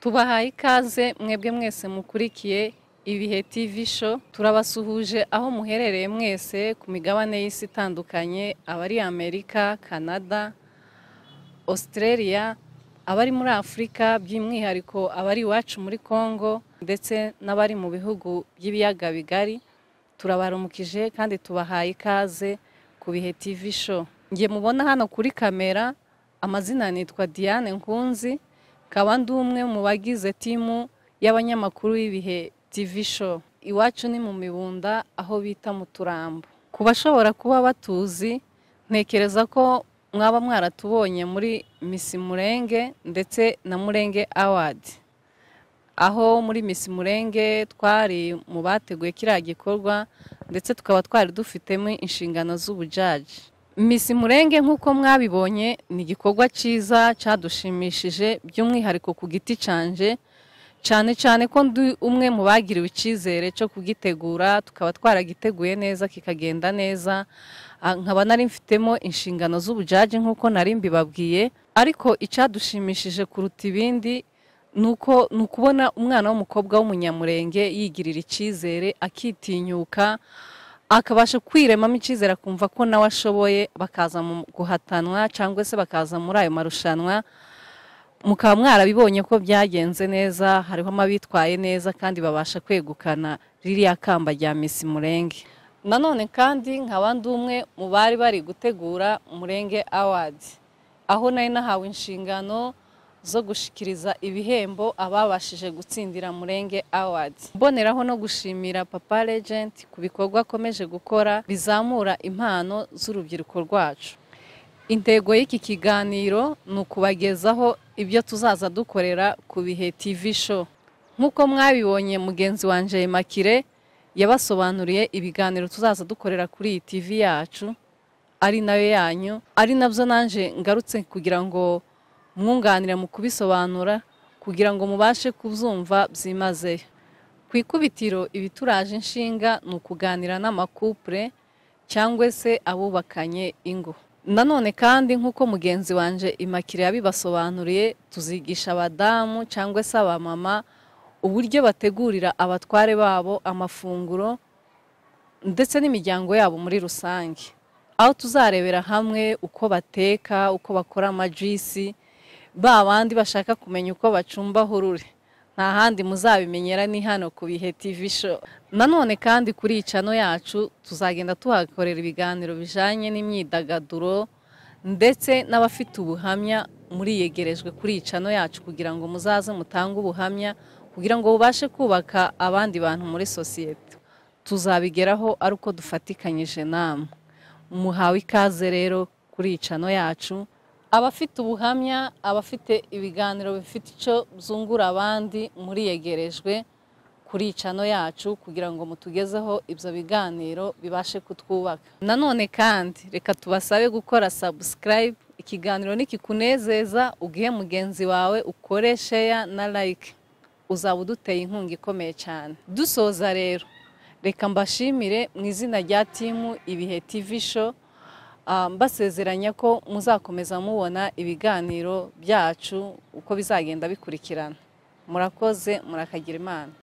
Tubahaye ikaze mwebwe mwese mukurikiye Ibihe TV show. Turabasuhuje aho muherereye mwese ku migabane y'isi itandukanye, abari Amerika, Canada, Australia, abari muri Afrika, by'umwihariko abari iwacu muri Congo ndetse n'abari mu bihugu by'ibiyaga bigari. Turabaramukije kandi tubahaye ikaze ku Bihe TV show. Ngiye mubona hano kuri kamera, amazina nitwa Diane Nkunzi, kaba ndi umwe mu bagize timu y'abanyamakuru y'Ibihe TV show. Iwacu ni mu Mibunda aho bita mu Turambo. Ku bashobora kuba batuzi, ntekereza ko mwaba mwaratubonye muri Miss Murenge ndetse na Murenge Award. Aho muri Miss Murenge twari mu bateguye kiriya gikorwa ndetse tukaba twari dufitemo inshingano z'ubujaji. Miss Murenge nk'uko mwabibonye ni igikorwa cyiza cyadushimishije, by'umwihariko ku giti canje, cyane ko ndi umwe mu bagiriwe icyizere cyo kugitegura, tukaba twaragiteguye neza kikagenda neza. Nkaba nari mfitemo inshingano z'ubujaji nk'uko nari mbibabwiye, ariko icyadushimishije kuruta ibindi nuko nukubona umwana w'umukobwa w'umunyamurenge yigirira icyizere, akitinyuka, akabasha kwiremamo icyizere, akumva ko nawe ashoboye, bakaza mu guhatanwa cyangwa se bakaza muri ayo marushanwa. Mukaba mwarabibonye ko byagenze neza, hariho amabitwaye neza kandi babasha kwegukana ririya kamba rya Miss Murenge. Nanone kandi nkaba ndi umwe mu bari bari gutegura Murenge Award, aho nari nahawe inshingano zo gushikiriza ibihembo ababashije gutsindira Murenge Award. Mboneraho no gushimira Papa Legend ku bikorwa akomeje gukora bizamura impano z'urubyiruko rwacu. Intego y'iki kiganiro ni ukubagezaho ibyo tuzaza dukorera ku Bihe TV show. Nk'uko mwabibonye, mugenzi wanje Makire yabasobanuriye ibiganiro tuzaza dukorera kuri iyi TV yacu, ari nayo yanyu, ari nabyo nanje ngarutse kugira ngo mwunganire mu kubisobanura, kugira ngo mubashe kubyumva byimazeyo. Ku ikubitiro ibituraje inshinga ni ukuganira n'amakupure cyangwa se abubakanye ingo. Nanone kandi nk'uko mugenzi wanje Imakire yabibasobanuriye, tuzigisha abadamu cyangwa se abamama uburyo bategurira abatware babo amafunguro ndetse n'imiryango yabo muri rusange, aho tuzarebera hamwe uko bateka, uko bakora amajisi, ba bandi bashaka kumenya uko bacumba hurure. Nta handi muzabimenyera ni hano ku Bihe TV show. Nanone kandi kuri icano yacu tuzagenda tuhakorera ibiganiro bijanye n'imyidagaduro ndetse n'abafite ubuhamya muri yegerejwe kuri icano yacu, kugira ngo muzaze mutange ubuhamya, kugira ngo bubashe kubaka abandi bantu muri sosiyete. Tuzabigeraho ari uko dufatikanyije namwe. Muhawe ikaze rero kuri icano yacu. Abafite ubuhamya, abafite ibiganiro bifite icyo byungura abandi, muri yegerejwe kuri icano yacu, kugira ngo mutugezeho ibyo biganiro bibashe kutwubaka. Nanone kandi reka tubasabe gukora subscribe. Ikiganiro nikikunezeza, ugihe mugenzi wawe, ukore share na like, uzaba uduteye inkunga ikomeye cyane. Dusoza rero, reka mbashimire mu izina rya timu Ibihe TV show, mbasezeranya ko muzakomeza mubona ibiganiro byacu uko bizagenda bikurikirana. Murakoze, murakagira Imana.